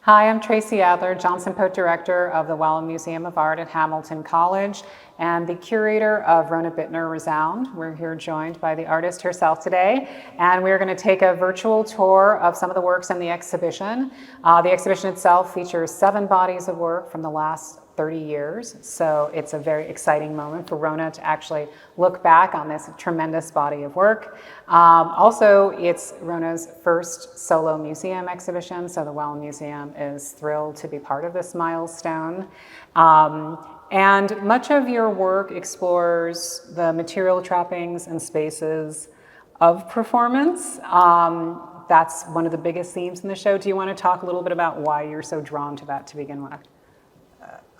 Hi, I'm Tracy Adler, Johnson-Pote Director of the Wellham Museum of Art at Hamilton College and the curator of Rhona Bitner Resound. We're here joined by the artist herself today, and we're going to take a virtual tour of some of the works in the exhibition. The exhibition itself features 7 bodies of work from the last 30 years, so it's a very exciting moment for Rhona to actually look back on this tremendous body of work. Also, it's Rhona's first solo museum exhibition, so the Wellham Museum is thrilled to be part of this milestone. And much of your work explores the material trappings and spaces of performance. That's one of the biggest themes in the show. Do you want to talk a little bit about why you're so drawn to that to begin with?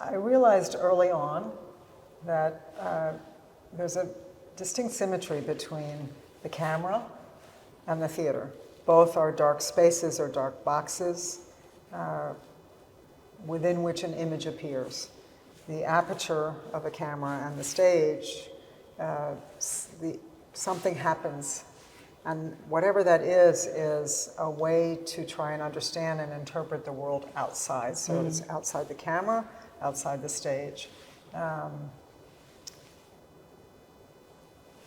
I realized early on that there's a distinct symmetry between the camera and the theater. Both are dark spaces or dark boxes within which an image appears. The aperture of a camera and the stage, something happens. And whatever that is a way to try and understand and interpret the world outside. So it's outside the camera, outside the stage.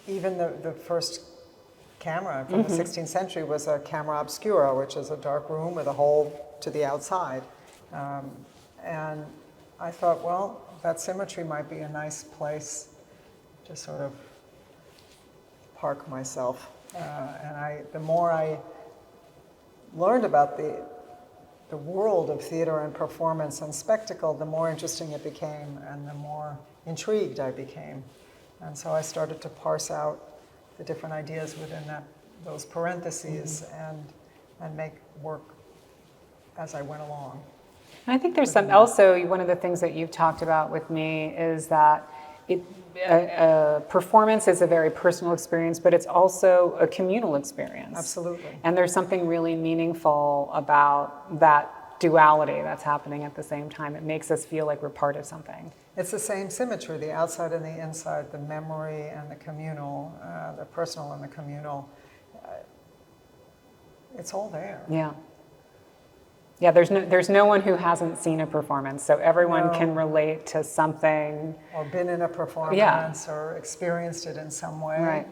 Even the first camera from the 16th century was a camera obscura, which is a dark room with a hole to the outside. And I thought, well, that symmetry might be a nice place to sort of park myself. And the more I learned about the world of theater and performance and spectacle, the more interesting it became and the more intrigued I became. And so I started to parse out the different ideas within those parentheses and make work as I went along. And I think there's also one of the things that you've talked about with me is that performance is a very personal experience, but it's also a communal experience. Absolutely. And there's something really meaningful about that duality that's happening at the same time. It makes us feel like we're part of something. It's the same symmetry, the outside and the inside, the memory and the communal, the personal and the communal. It's all there. Yeah. Yeah, there's no one who hasn't seen a performance, so everyone can relate to something. Or been in a performance or experienced it in some way. Right.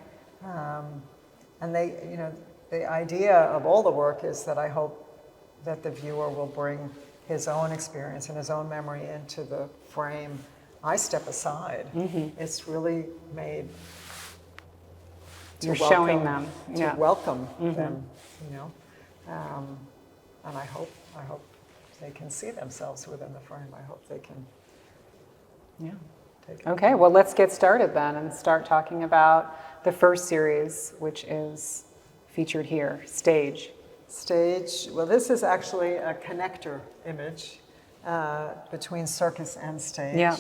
And the idea of all the work is that I hope that the viewer will bring his own experience and his own memory into the frame. I step aside. It's really made to showing them. To welcome them, and I hope they can see themselves within the frame. I hope they can. Take it. Okay, well, let's get started then and start talking about the first series, which is featured here, Stage. Stage. Well, this is actually a connector image between circus and stage. Yeah.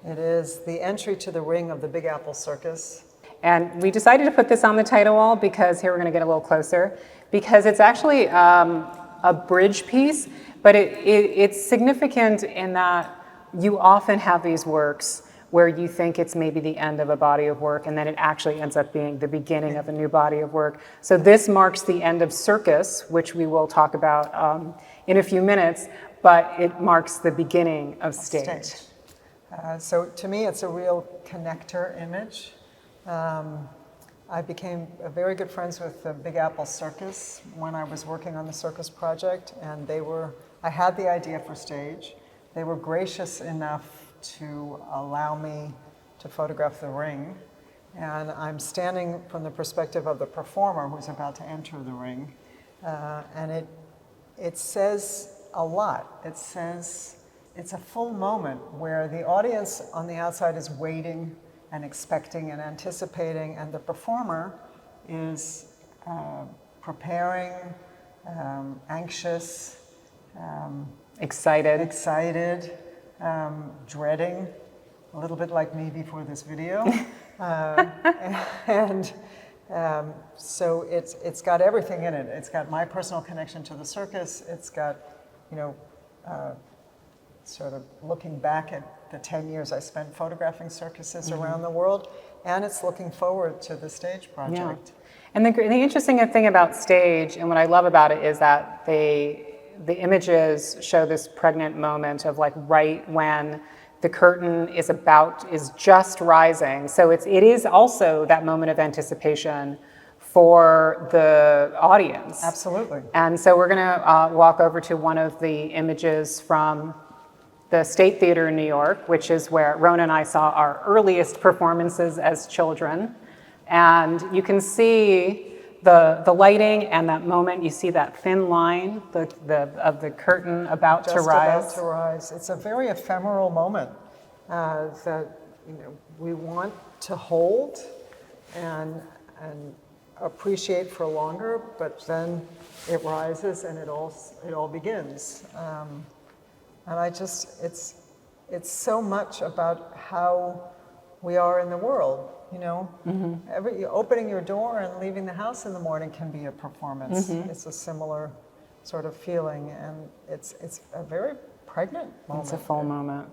It is the entry to the ring of the Big Apple Circus. And we decided to put this on the title wall because here we're going to get a little closer, because it's actually a bridge piece, but it's significant in that you often have these works where you think it's maybe the end of a body of work, and then it actually ends up being the beginning of a new body of work. So this marks the end of circus, which we will talk about in a few minutes, but it marks the beginning of stage. So to me, it's a real connector image. I became very good friends with the Big Apple Circus when I was working on the circus project, and I had the idea for stage. They were gracious enough to allow me to photograph the ring, and I'm standing from the perspective of the performer who's about to enter the ring, and it says a lot. It says it's a full moment where the audience on the outside is waiting and expecting and anticipating, and the performer is preparing, anxious, excited, dreading, a little bit like me before this video. So it's got everything in it. It's got my personal connection to the circus. It's got, sort of looking back at the 10 years I spent photographing circuses around the world, and it's looking forward to the stage project. Yeah. And the interesting thing about stage, and what I love about it, is that the images show this pregnant moment of like right when the curtain is just rising. So it is also that moment of anticipation for the audience. Absolutely. And so we're going to walk over to one of the images from the State Theater in New York, which is where Rhona and I saw our earliest performances as children. And you can see the lighting and that moment. You see that thin line of the curtain about to rise. Just about to rise. It's a very ephemeral moment that we want to hold and appreciate for longer, but then it rises and it all begins. And it's so much about how we are in the world. Opening your door and leaving the house in the morning can be a performance. It's a similar sort of feeling, and it's a very pregnant moment. It's a full moment.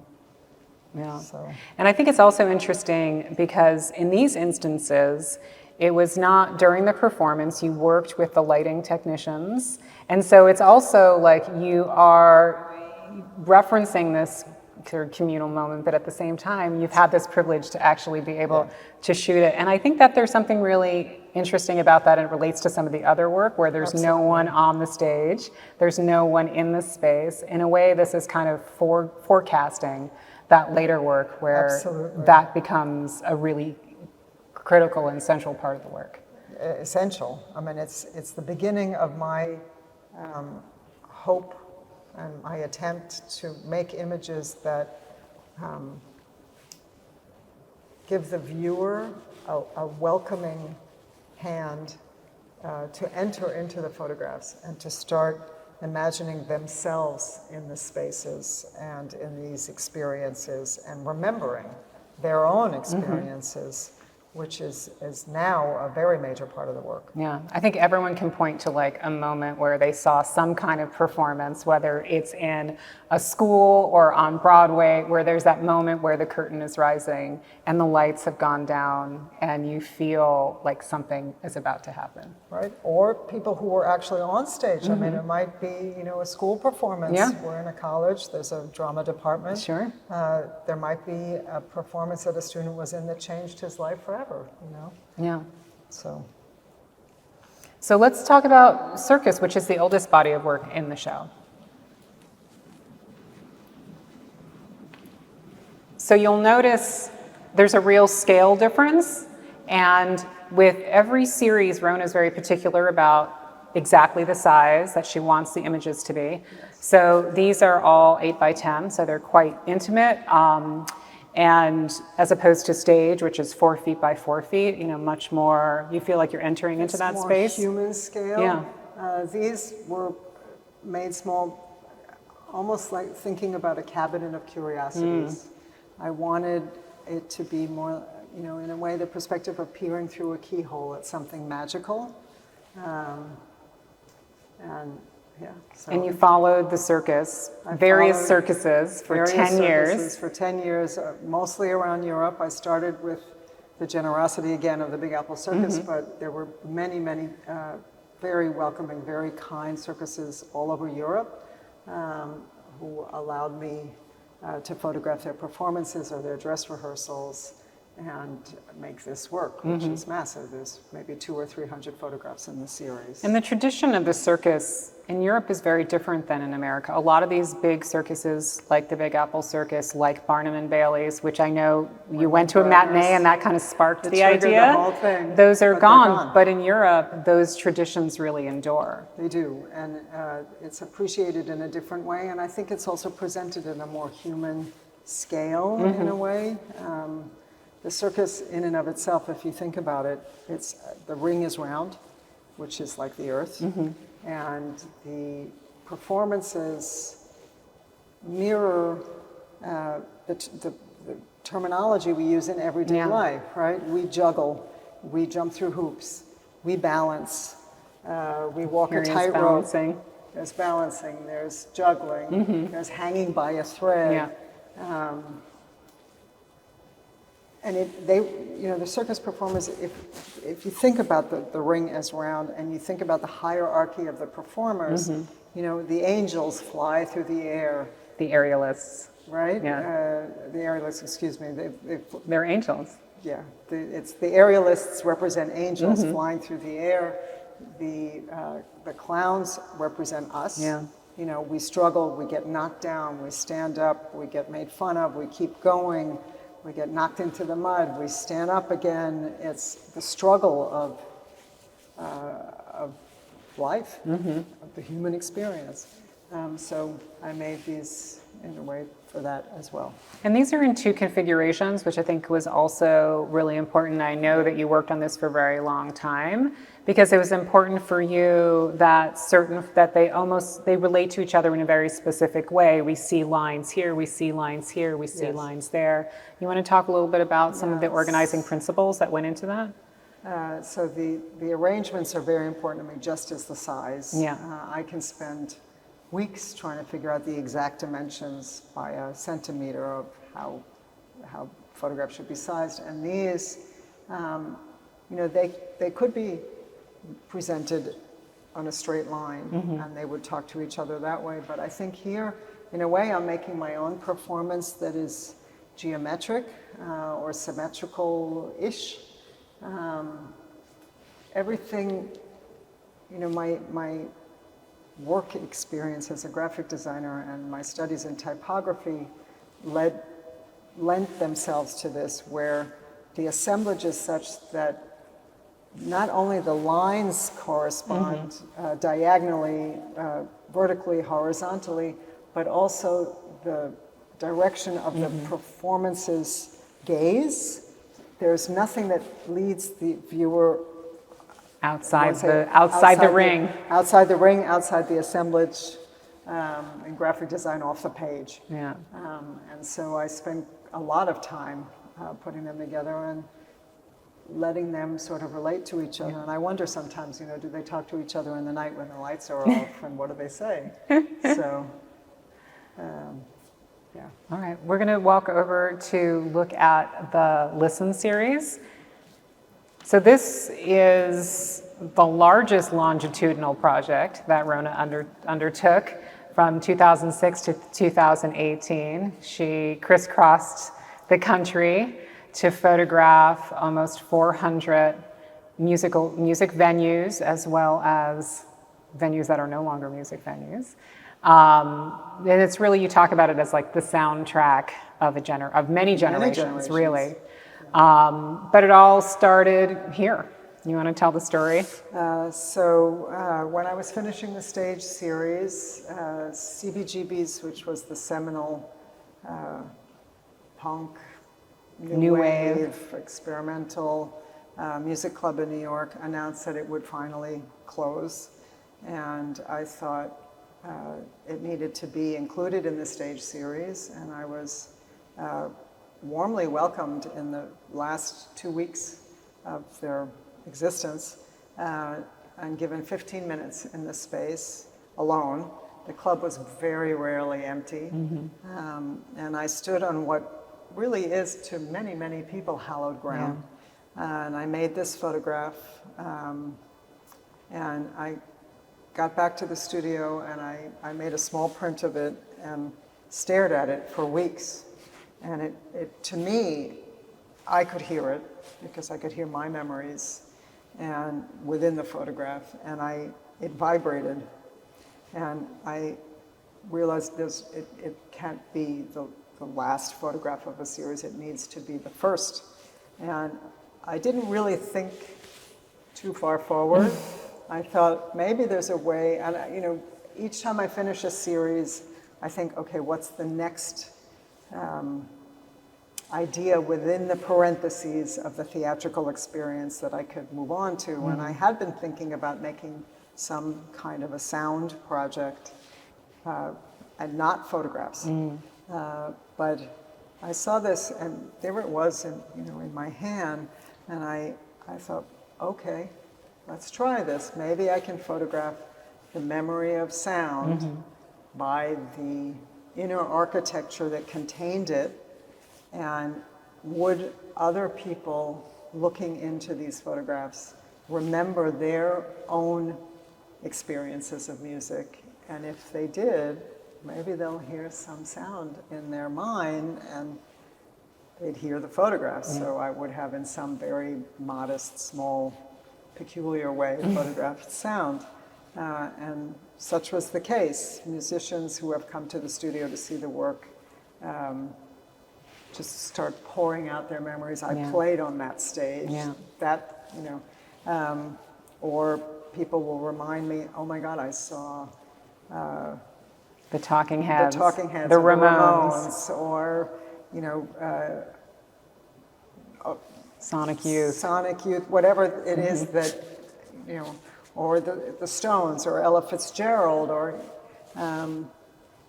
Yeah. So. And I think it's also interesting because in these instances, it was not during the performance, you worked with the lighting technicians. And so it's also like you are referencing this sort of communal moment, but at the same time, you've had this privilege to actually be able to shoot it. And I think that there's something really interesting about that, and it relates to some of the other work where there's no one on the stage, there's no one in the space. In a way, this is kind of forecasting that later work where that becomes a really critical and central part of the work. Essential. I mean, it's the beginning of my hope and my attempt to make images that give the viewer a welcoming hand to enter into the photographs and to start imagining themselves in the spaces and in these experiences and remembering their own experiences, which is now a very major part of the work. Yeah, I think everyone can point to like a moment where they saw some kind of performance, whether it's in a school or on Broadway, where there's that moment where the curtain is rising and the lights have gone down and you feel like something is about to happen. Right, or people who were actually on stage. I mean, it might be, a school performance. Yeah. We're in a college, there's a drama department. Sure. There might be a performance that a student was in that changed his life forever, Yeah. So let's talk about circus, which is the oldest body of work in the show. So you'll notice there's a real scale difference, and with every series, Rhona is very particular about exactly the size that she wants the images to be. So these are all 8 by 10, so they're quite intimate. And as opposed to stage, which is 4 feet by 4 feet, much more, you feel like you're entering into that space. It's more human scale. Yeah. These were made small, almost like thinking about a cabinet of curiosities. I wanted it to be more, in a way, the perspective of peering through a keyhole at something magical. And you followed the circus, various circuses for 10 years. For 10 years, mostly around Europe. I started with the generosity, again, of the Big Apple Circus, but there were many, many very welcoming, very kind circuses all over Europe who allowed me to photograph their performances or their dress rehearsals and make this work, which is massive. There's maybe 200 or 300 photographs in the series. And the tradition of the circus in Europe is very different than in America. A lot of these big circuses, like the Big Apple Circus, like Barnum and Bailey's, which I know you went to a matinee and that kind of sparked the idea. The whole thing. Those are gone. But in Europe, those traditions really endure. They do, and it's appreciated in a different way, and I think it's also presented in a more human scale in a way. The circus in and of itself, if you think about it, the ring is round, which is like the earth, and the performances mirror the terminology we use in everyday life, right? We juggle, we jump through hoops, we balance, we walk a tightrope. There's balancing, there's juggling, there's hanging by a thread. And the circus performers, if you think about the ring as round and you think about the hierarchy of the performers, you know, the angels fly through the air, The aerialists. right? Yeah. The aerialists, excuse me, They're angels. yeah, it's the aerialists represent angels flying through the air. The clowns represent us. Yeah. You know, we struggle, we get knocked down, we stand up, we get made fun of, we keep going, we get knocked into the mud, we stand up again. It's the struggle of life, of the human experience. So I made these in a way for that as well. And these are in 2 configurations, which I think was also really important. I know that you worked on this for a very long time because it was important for you that they relate to each other in a very specific way. We see lines here, we see lines here, we see Yes. lines there. You want to talk a little bit about some of the Yes. organizing principles that went into that? So the arrangements are very important to me, just as the size. Yeah. I can spend weeks trying to figure out the exact dimensions by a centimeter of how photographs should be sized. And these, you know, they could be presented on a straight line, and they would talk to each other that way. But I think here, in a way, I'm making my own performance that is geometric or symmetrical-ish. Everything, you know, my work experience as a graphic designer and my studies in typography lent themselves to this, where the assemblage is such that not only the lines correspond diagonally, vertically, horizontally, but also the direction of the performance's gaze. There's nothing that leads the viewer Outside the ring. Outside the ring, outside the assemblage, in graphic design off the page. Yeah. And so I spent a lot of time putting them together and letting them sort of relate to each other. And I wonder sometimes, you know, do they talk to each other in the night when the lights are off, and what do they say? So, yeah. All right, we're going to walk over to look at the Listen series. So this is the largest longitudinal project that Rhona undertook from 2006 to 2018. She crisscrossed the country to photograph almost 400 music venues, as well as venues that are no longer music venues. And it's really, you talk about it as like the soundtrack of many generations, really. But it all started here. You want to tell the story? So when I was finishing the stage series, CBGB's, which was the seminal punk, new wave, experimental music club in New York, announced that it would finally close. And I thought it needed to be included in the stage series, and I was warmly welcomed in the last 2 weeks of their existence and given 15 minutes in the space alone. The club was very rarely empty, and I stood on what really is to many, many people hallowed ground. Yeah. And I made this photograph, and I got back to the studio, and I made a small print of it and stared at it for weeks. And it to me, I could hear it because I could hear my memories and within the photograph, and it vibrated. And I realized it can't be the last photograph of a series. It needs to be the first. And I didn't really think too far forward. I thought maybe there's a way, and you know, each time I finish a series, I think, okay, what's the next idea within the parentheses of the theatrical experience that I could move on to? And I had been thinking about making some kind of a sound project and not photographs. But I saw this, and there it was in my hand, and I thought, okay, let's try this. Maybe I can photograph the memory of sound by the inner architecture that contained it, and would other people looking into these photographs remember their own experiences of music And if they did, maybe they'll hear some sound in their mind and they'd hear the photographs. So I would have, in some very modest, small, peculiar way, photographed sound. And such was the case. Musicians who have come to the studio to see the work just start pouring out their memories. I played on that stage. That, or people will remind me, oh my God, I saw the Talking Heads, the Ramones, or Sonic Youth, whatever it is that, or the Stones, or Ella Fitzgerald, or and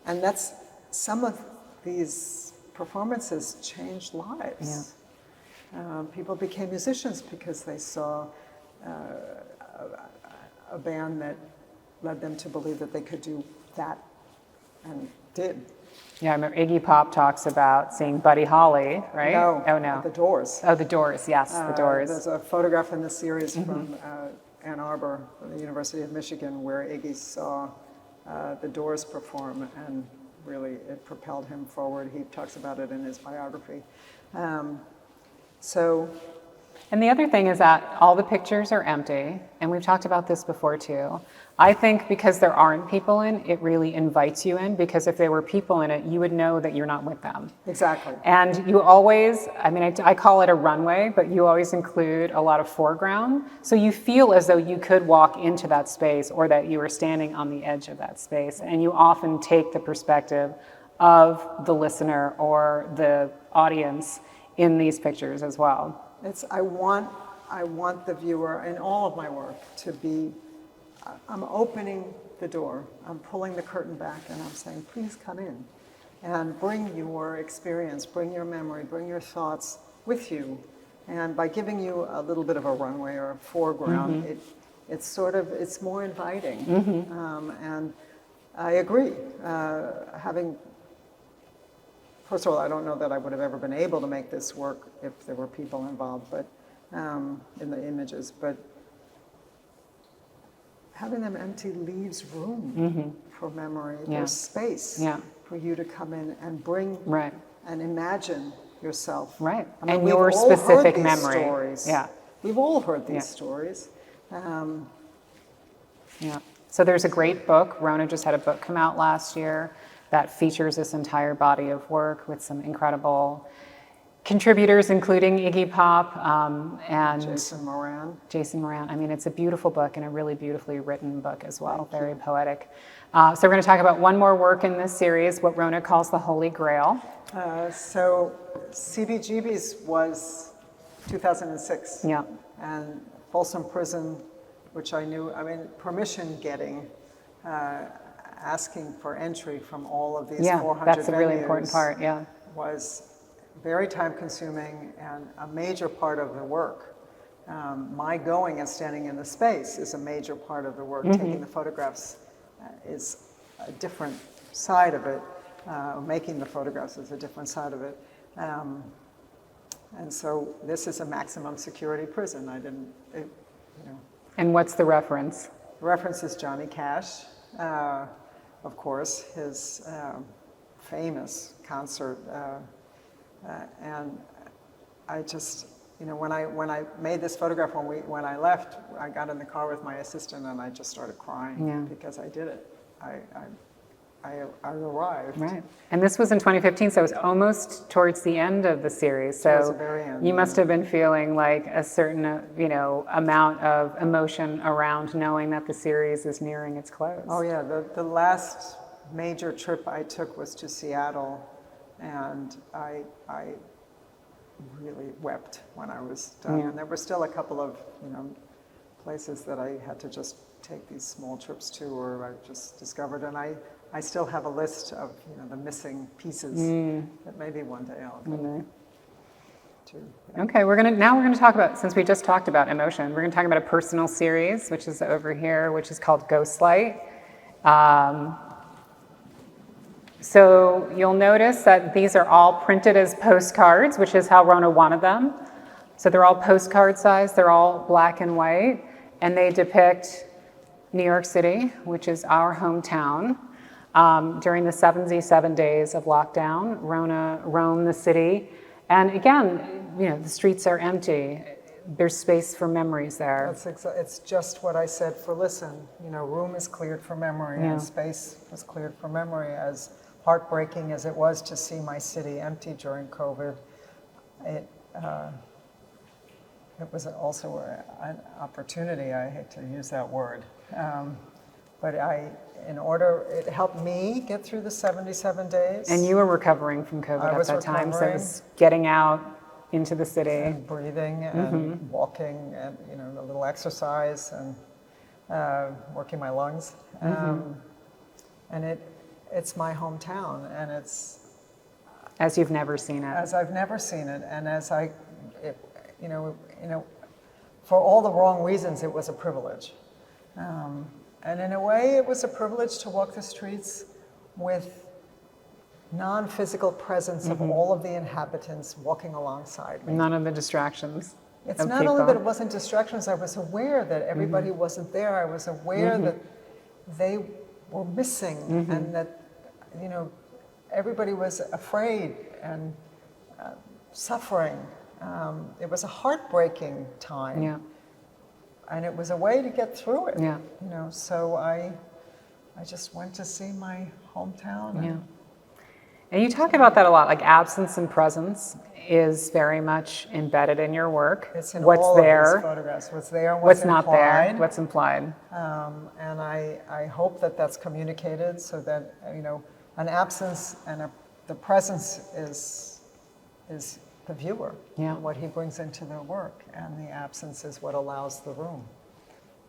that's, some of these performances changed lives. People became musicians because they saw a band that led them to believe that they could do that, and did. Yeah, I remember Iggy Pop talks about seeing Buddy Holly, right? No. Oh, no. The Doors. Oh, the Doors, yes, the Doors. There's a photograph in the series from Ann Arbor, from the University of Michigan, where Iggy saw the Doors perform, and really it propelled him forward. He talks about it in his biography. And the other thing is that all the pictures are empty, and we've talked about this before too. I think because there aren't people in, it really invites you in, because if there were people in it, you would know that you're not with them. Exactly. And you always, I call it a runway, but you always include a lot of foreground. So you feel as though you could walk into that space, or that you were standing on the edge of that space. And you often take the perspective of the listener or the audience in these pictures as well. I want the viewer in all of my work to be, I'm opening the door, I'm pulling the curtain back, and I'm saying, please come in and bring your experience, bring your memory, bring your thoughts with you. And by giving you a little bit of a runway or a foreground, it's more inviting. And I agree. First of all, I don't know that I would have ever been able to make this work if there were people involved, but in the images. But having them empty leaves room for memory. There's space for you to come in and bring and imagine yourself. Right. And your specific memory. Stories. Yeah. We've all heard these stories. So there's a great book. Rhona just had a book come out last year that features this entire body of work with some incredible contributors, including Iggy Pop and Jason Moran. It's a beautiful book, and a really beautifully written book as well, very poetic. So we're going to talk about one more work in this series, what Rhona calls the Holy Grail. So CBGB's was 2006. Yeah. And Folsom Prison, which I knew, permission getting, asking for entry from all of these 400 that's a really venues important part, was very time-consuming and a major part of the work. My going and standing in the space is a major part of the work. Taking the photographs is a different side of it. Making the photographs is a different side of it. And so this is a maximum security prison. And what's the reference? The reference is Johnny Cash. Of course, his famous concert, and I just, when I made this photograph, when I left, I got in the car with my assistant and I just started crying because I did it. I arrived. Right, and this was in 2015, so it was almost towards the end of the series. So towards the very end, you must have been feeling like a certain, amount of emotion around knowing that the series is nearing its close. Oh yeah, the last major trip I took was to Seattle, and I really wept when I was done. And there were still a couple of places that I had to just take these small trips to, or I just discovered, and I still have a list of the missing pieces that maybe one day I'll go to. Okay, we're gonna talk about, since we just talked about emotion, we're gonna talk about a personal series, which is over here, which is called Ghostlight. So you'll notice that these are all printed as postcards, which is how Rhona wanted them. So they're all postcard size, they're all black and white, and they depict New York City, which is our hometown. During the 77 days of lockdown, Rhona roamed the city. And again, the streets are empty. There's space for memories there. It's just what I said for Listen. Room is cleared for memory, and space was cleared for memory. As heartbreaking as it was to see my city empty during COVID, it was also an opportunity. I hate to use that word, but it helped me get through the 77 days. And you were recovering from COVID at that time, so it was getting out into the city. And breathing and walking and, a little exercise and working my lungs. And it's my hometown, and it's... As you've never seen it. As I've never seen it, and for all the wrong reasons, it was a privilege. And in a way, it was a privilege to walk the streets with non-physical presence of all of the inhabitants walking alongside me. None of the distractions. It's not only that it wasn't distractions, I was aware that everybody wasn't there. I was aware that they were missing and that, everybody was afraid and suffering. It was a heartbreaking time. Yeah. And it was a way to get through it. Yeah. So I just went to see my hometown. And you talk about that a lot, like absence and presence is very much embedded in your work. It's in what's all there, of these photographs. What's there, what's not there, what's implied. And I hope that that's communicated so that, an absence and the presence is the viewer, what he brings into the work, and the absence is what allows the room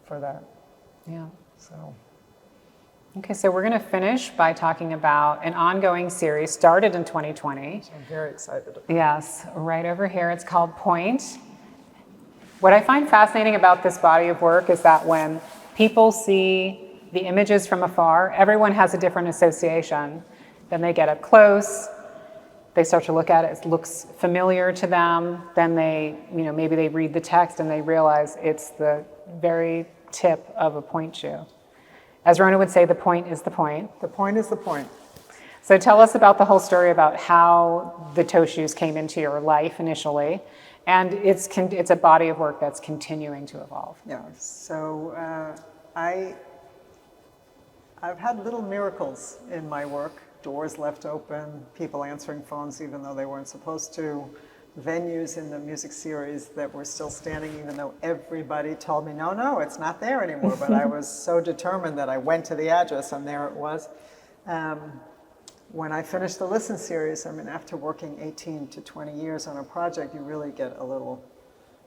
for that. Yeah. So. Okay, so we're going to finish by talking about an ongoing series started in 2020. Which I'm very excited about. Yes, right over here. It's called Point. What I find fascinating about this body of work is that when people see the images from afar, everyone has a different association. Then they get up close, they start to look at it, it looks familiar to them. Then they, maybe they read the text and they realize it's the very tip of a point shoe. As Rhona would say, the point is the point. The point is the point. So tell us about the whole story about how the toe shoes came into your life initially. And it's a body of work that's continuing to evolve. Yeah, so I've had little miracles in my work. Doors left open, people answering phones even though they weren't supposed to, venues in the music series that were still standing even though everybody told me, no, it's not there anymore. But I was so determined that I went to the address and there it was. When I finished the Listen series, after working 18 to 20 years on a project, you really get a little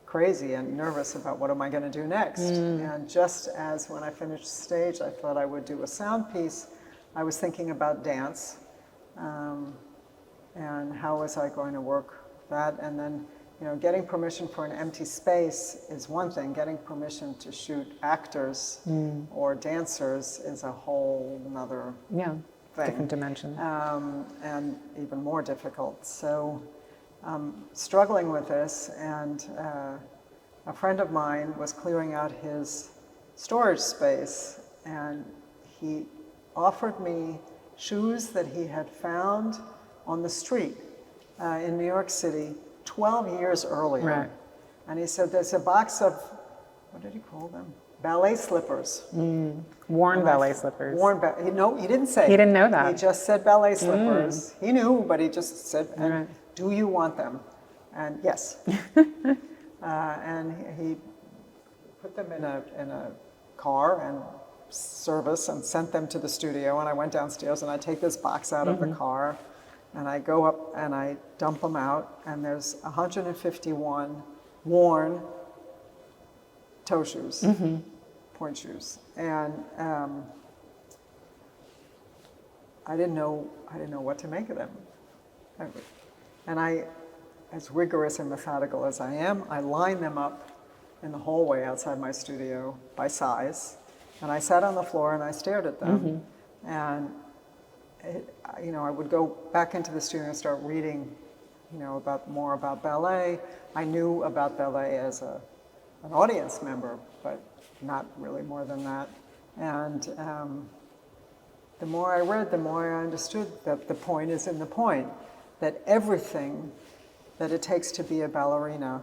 crazy and nervous about what am I going to do next. And just as when I finished stage, I thought I would do a sound piece, I was thinking about dance and how was I going to work that. And then, getting permission for an empty space is one thing. Getting permission to shoot actors or dancers is a whole nother thing. Different dimension. And even more difficult. So struggling with this, and a friend of mine was clearing out his storage space, and he offered me shoes that he had found on the street in New York City 12 years earlier. Right. And he said, there's a box of, what did he call them? Ballet slippers. Worn ballet slippers. He didn't say. He didn't know that. He just said ballet slippers. He knew, but he just said, Right. Do you want them? And yes. And he put them in a car and service and sent them to the studio. And I went downstairs and I take this box out of the car and I go up and I dump them out. And there's 151 worn toe shoes, point shoes. And I didn't know what to make of them. And I, as rigorous and methodical as I am, I lined them up in the hallway outside my studio by size. And I sat on the floor and I stared at them. And I would go back into the studio and start reading, more about ballet. I knew about ballet as an audience member, but not really more than that. And the more I read, the more I understood that the point is in the point, that everything that it takes to be a ballerina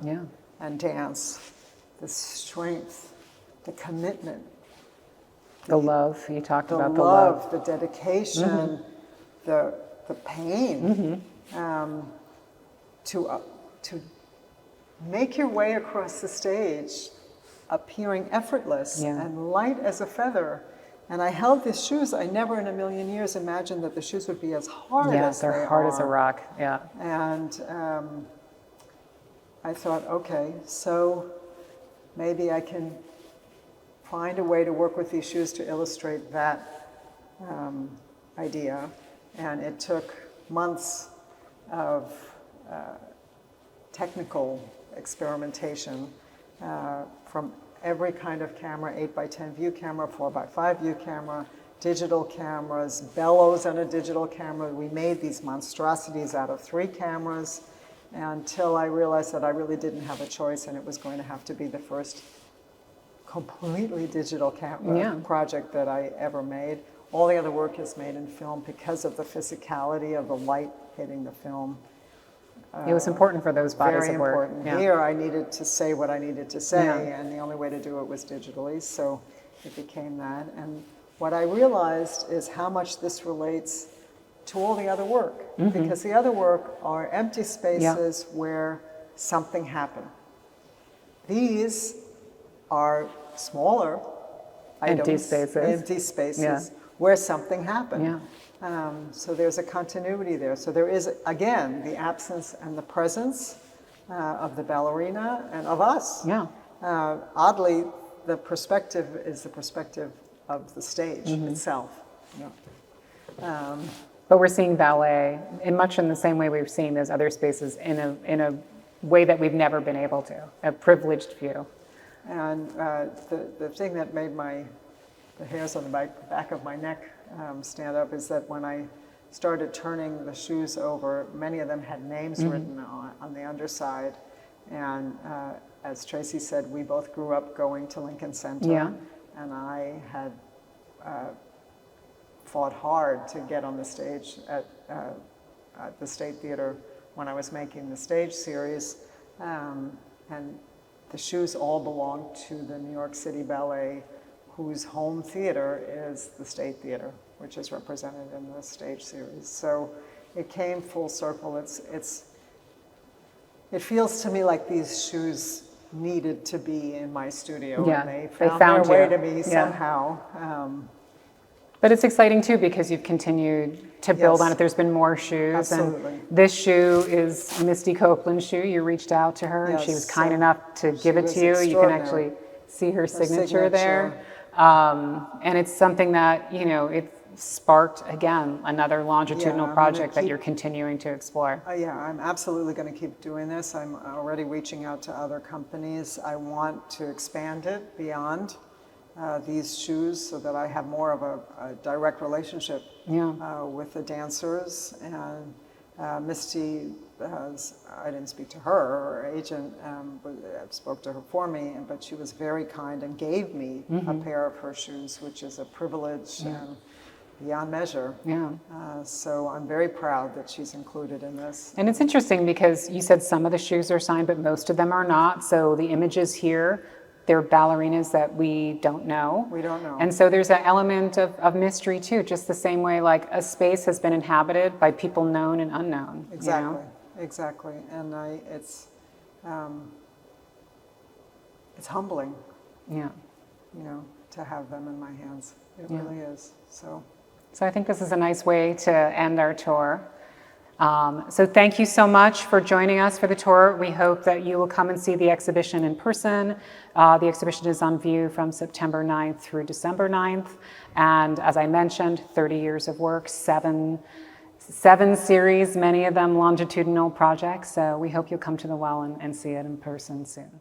and dance, the strength, the commitment, the love, you talked about the love, the dedication, the pain, to make your way across the stage appearing effortless and light as a feather. And I held these shoes. I never in a million years imagined that the shoes would be as hard as they are. Yeah, they're hard as a rock, And I thought, okay, so maybe I can find a way to work with these shoes to illustrate that idea. And it took months of technical experimentation from every kind of camera, 8x10 view camera, 4x5 view camera, digital cameras, bellows on a digital camera. We made these monstrosities out of 3 cameras until I realized that I really didn't have a choice, and it was going to have to be the first completely digital camera project that I ever made. All the other work is made in film because of the physicality of the light hitting the film. It was important for those bodies Very of work. important. Here I needed to say what I needed to say, and the only way to do it was digitally, so it became that. And what I realized is how much this relates to all the other work, because the other work are empty spaces where something happened. These are smaller items, empty spaces where something happened. So there's a continuity there. So there is, again, the absence and the presence of the ballerina and of us. Oddly, the perspective is the perspective of the stage itself. But we're seeing ballet in much in the same way we've seen those other spaces in a way that we've never been able to, a privileged view. And the thing that made the hairs on the back of my neck stand up is that when I started turning the shoes over, many of them had names written on the underside. And as Tracy said, we both grew up going to Lincoln Center, and I had fought hard to get on the stage at the State Theater when I was making the stage series. And the shoes all belong to the New York City Ballet, whose home theater is the State Theater, which is represented in the stage series. So it came full circle. It feels to me like these shoes needed to be in my studio, and they found their way to me somehow. But it's exciting too because you've continued to build on it. There's been more shoes. Absolutely. And this shoe is Misty Copeland's shoe. You reached out to her and she was kind enough to give it to you. You can actually see her signature there. And it's something that, it sparked, again, another longitudinal project that you're continuing to explore. I'm absolutely going to keep doing this. I'm already reaching out to other companies. I want to expand it beyond these shoes so that I have more of a direct relationship with the dancers. And Misty I didn't speak to her, her agent spoke to her for me, but she was very kind and gave me a pair of her shoes, which is a privilege and beyond measure. So I'm very proud that she's included in this. And it's interesting because you said some of the shoes are signed, but most of them are not. So the images here, they're ballerinas that we don't know. We don't know. And so there's an element of mystery too, just the same way like a space has been inhabited by people known and unknown. Exactly, exactly. And it's humbling, to have them in my hands. It really is. So I think this is a nice way to end our tour. So thank you so much for joining us for the tour. We hope that you will come and see the exhibition in person. The exhibition is on view from September 9th through December 9th. And as I mentioned, 30 years of work, seven series, many of them longitudinal projects. So we hope you'll come to the Well and see it in person soon.